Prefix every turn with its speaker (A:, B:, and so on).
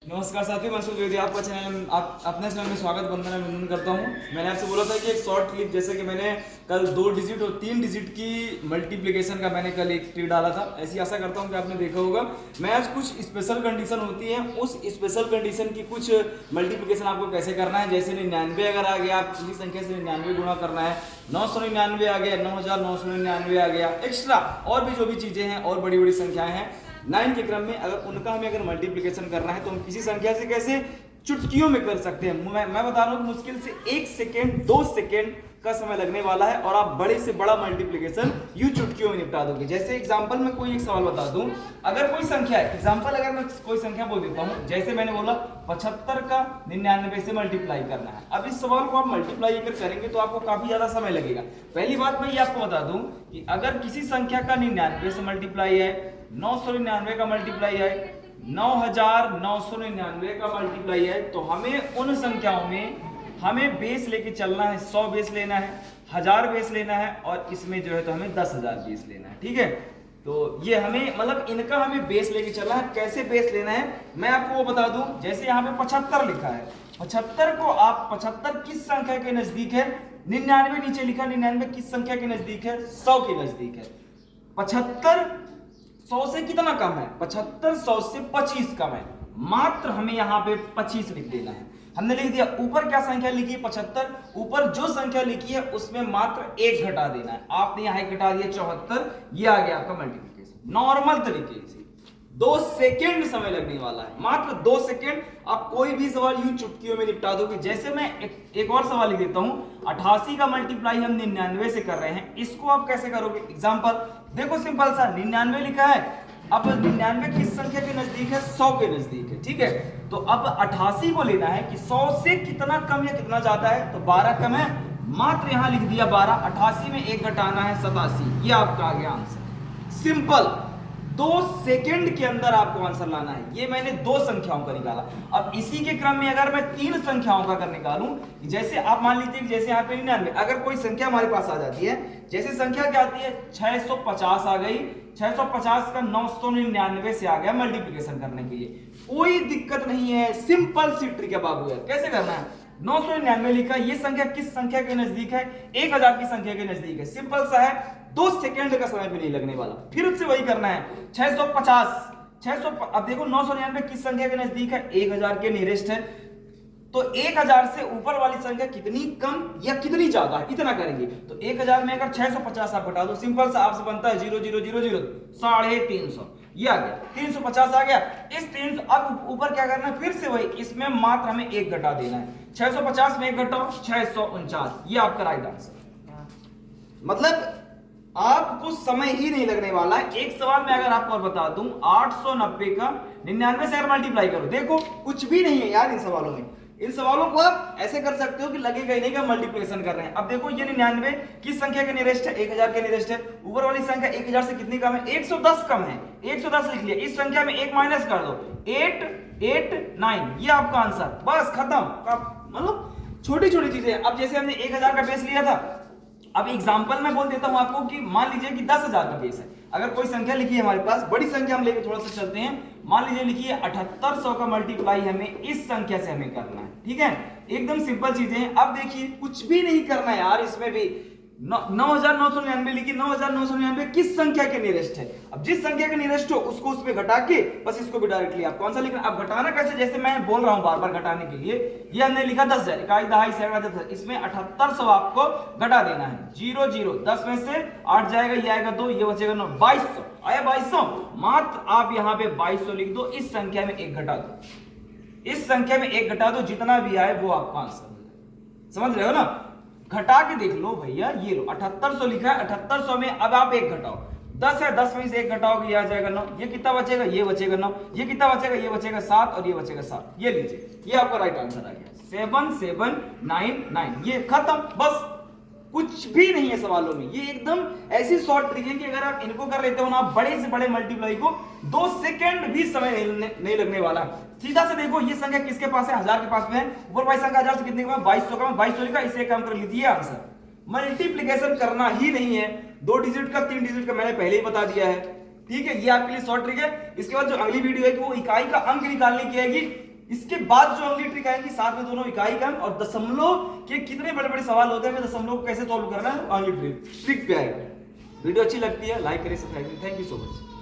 A: नमस्कार साथियों, मैं सुखदेव आपका चैनल आप अपने चैनल में स्वागत वंदना अभिनंदन करता हूं। मैंने आपसे बोला था कि एक शॉर्ट क्लिप, जैसे कि मैंने कल 2 डिजिट और 3 डिजिट की मल्टीप्लिकेशन का मैंने कल एक क्लिप डाला था। ऐसी आशा करता हूं कि आपने देखा होगा। मैं आज कुछ स्पेशल कंडीशन होती है, उस स्पेशल कंडीशन की कुछ मल्टीप्लिकेशन आपको कैसे करना है। जैसे 99 अगर आ गया, आप किसी संख्या से 99 गुणा करना है, 999 आ गया, 9999 आ गया, एक्स्ट्रा और भी जो भी चीजें हैं और बड़ी बड़ी संख्याएं हैं 9 के क्रम में, अगर उनका हमें अगर मल्टीप्लिकेशन करना है तो हम किसी संख्या से कैसे चुटकियों में कर सकते हैं। मैं बता रहा हूँ मुश्किल से 1 सेकेंड 2 सेकेंड का समय लगने वाला है और आप बड़े से बड़ा मल्टीप्लिकेशन यूं चुटकियों में निपटा दोगे। जैसे एग्जांपल में कोई एक सवाल बता दूं, अगर कोई संख्या है, एग्जांपल अगर मैं कोई संख्या बोल देता हूं, जैसे मैंने बोला 75 का 99 से मल्टीप्लाई करना है। अब इस सवाल को आप मल्टीप्लाई अगर करेंगे तो आपको काफी ज्यादा समय लगेगा। पहली बात मैं ये आपको बता दूं कि अगर किसी संख्या का 99 से मल्टीप्लाई है, 999 का मल्टीप्लाई है, 9999 का मल्टीप्लाई है, तो हमें उन संख्याओं में हमें बेस लेके चलना है। 100 बेस लेना है, 1000 बेस लेना है और इसमें जो है तो हमें 10,000 बेस लेना है। ठीक है, तो ये हमें मतलब इनका हमें बेस लेके चलना है। कैसे बेस लेना है मैं आपको वो बता दूं। जैसे यहाँ पे 75 लिखा है, 75 को आप 75 किस संख्या के नजदीक है, 99 नीचे लिखा, 99 किस संख्या के नजदीक है, 100 के नजदीक है। 75 100 से कितना कम है, 75 100 से 25 कम है। मात्र हमें यहाँ पे 25 लिख देना है। हमने लिख दिया। ऊपर क्या संख्या लिखी है 75, ऊपर जो संख्या लिखी है उसमें मात्र 1 घटा देना है। आपने यहाँ 1 घटा दिया 74, ये आ गया आपका मल्टीप्लिकेशन। नॉर्मल तरीके से 2 सेकेंड समय लगने वाला है, मात्र 2 सेकेंड। आप कोई भी सवाल यूं चुटकियों में निपटा दोगे। जैसे मैं एक और सवाल लिख देता हूं, 88 का मल्टीप्लाई हम 99 से कर रहे हैं, इसको आप कैसे करोगे। एग्जांपल देखो, सिंपल सा 99 लिखा है, अब 99 किस संख्या के नजदीक है, 100 के नजदीक है। ठीक है, तो अब 88 को लेना है कि 100 से कितना कम या कितना ज्यादा है, तो 12 कम है, मात्र यहां लिख दिया 12। 88 में 1 घटाना है 87, ये आपका आ गया आंसर। सिंपल 2 सेकेंड के अंदर आपको आंसर लाना है। ये मैंने 2 संख्याओं का निकाला। अब इसी के क्रम में अगर मैं 3 संख्याओं का अगर निकालूं, जैसे आप मान लीजिए जैसे यहाँ पे 99, अगर कोई संख्या हमारे पास आ जाती है, जैसे संख्या क्या आती है 650 आ गई, 650 का 999 से आ गया मल्टीप्लिकेशन करने के लिए, कोई दिक्कत नहीं है। सिंपल सी ट्रिक है बाबू यार। कैसे करना है, 999 लिखा, ये संख्या किस संख्या के नजदीक है, 1000 की संख्या के नजदीक है। सिंपल सा है, 2 सेकेंड का समय भी नहीं लगने वाला। फिर से वही करना है, 650 अब देखो 999 किस संख्या के नजदीक है, 1000 के नियरेस्ट है, तो 1000 से ऊपर वाली संख्या कितनी कम या कितनी ज्यादा है, इतना करेंगे। तो 1000 में अगर 650 आप घटा दो, सिंपल सा आपसे बनता है 0000 350, ये आ गया 350 आ गया। इस 300 अब ऊपर क्या करना है, फिर से वही, इसमें मात्र हमें 1 घटा देना है। 650 में 1 घटाओ 649, ये आपका राइट आंसर। मतलब आपको समय ही नहीं लगने वाला है। एक सवाल में अगर आपको और बता दूं, 890 का 99 से अगर मल्टीप्लाई करो, देखो कुछ भी नहीं है यार इन सवालों में। इन सवालों को आप ऐसे कर सकते हो कि लगेगा ही नहीं कि मल्टीप्लिकेशन कर रहे हैं। अब देखो ये 99 किस संख्या के नियरेस्ट है, 1000 के नियरेस्ट है। ऊपर वाली संख्या 1000 से कितनी कम है, 110 कम है, 110 लिख लिया। इस संख्या में 1 माइनस कर दो, 889, ये आपका आंसर। बस खत्म। मतलब छोटी छोटी चीजें। अब जैसे हमने 1000 का बेस लिया था, अब एग्जांपल मैं बोल देता हूं आपको कि मान लीजिए कि 10,000 का बेस है। अगर कोई संख्या लिखी है हमारे पास, बड़ी संख्या हम लेके थोड़ा सा चलते हैं, मान लीजिए लिखिए 7800 का मल्टीप्लाई हमें इस संख्या से हमें करना है। ठीक है, एकदम सिंपल चीजें हैं। अब देखिए कुछ भी नहीं करना है यार, इसमें भी 9999 लिखी, 9999 किस संख्या के नियरेस्ट है। अब जिस संख्या के नियरेस्ट हो उसको उसमें घटा के बस इसको भी डायरेक्टली आप कौन सा लिखना। अब घटाना कैसे, जैसे मैं बोल रहा हूं बार बार घटाने के लिए, ये हमने लिखा 10,000, इकाई दहाई सैकड़ा 10,000, इसमें 7800 आपको घटा देना है। 00 10 में से 8 जाएगा, ये आएगा 2, ये बचेगा 9, 2200 आया। 2200 मात्र आप यहाँ पे 2200 लिख दो, इस संख्या में 1 घटा दो, इस संख्या में 1 घटा दो, जितना भी आए वो आपका आंसर। समझ रहे हो ना, घटा के देख लो भैया। ये लो 7800 लिखा है, 7800 में अब आप 1 घटाओ, 10 है, 10 में से 1 घटाओगे, ये आ जाएगा 9, ये कितना बचेगा, ये बचेगा 9, ये कितना बचेगा, ये बचेगा 7 और ये बचेगा 7। ये लीजिए, ये आपका राइट आंसर आ गया 7799। ये खत्म, बस कुछ भी नहीं है सवालों में। ये एकदम ऐसी शॉर्ट ट्रिक है कि अगर आप इनको कर लेते हो ना, बड़े से बड़े मल्टीप्लाई को 2 सेकेंड भी समय नहीं लगने वाला। सीधा से देखो, ये संख्या किसके पास है, 1000 के पास में है। ऊपर वाली संख्या 1000 से कितने का, 2200 का, 2200 लिखा, इसे काम कर लीजिए आंसर। मल्टीप्लिकेशन करना ही नहीं है, 2 डिजिट का 3 डिजिट का मैंने पहले ही बता दिया है। ठीक है, ये आपके लिए शॉर्ट ट्रिक है। इसके बाद जो अगली वीडियो है कि वो इकाई का अंक निकालने की आएगी, इसके बाद जो अगली ट्रिक आएगी, साथ में दोनों इकाई का और दशमलव के कितने बड़े बड़े सवाल होते हैं, हमें दशमलव को कैसे सॉल्व करना है, अगली ट्रिक पे आएगा। वीडियो अच्छी लगती है लाइक करें, सब्सक्राइब करें। Thank you so much.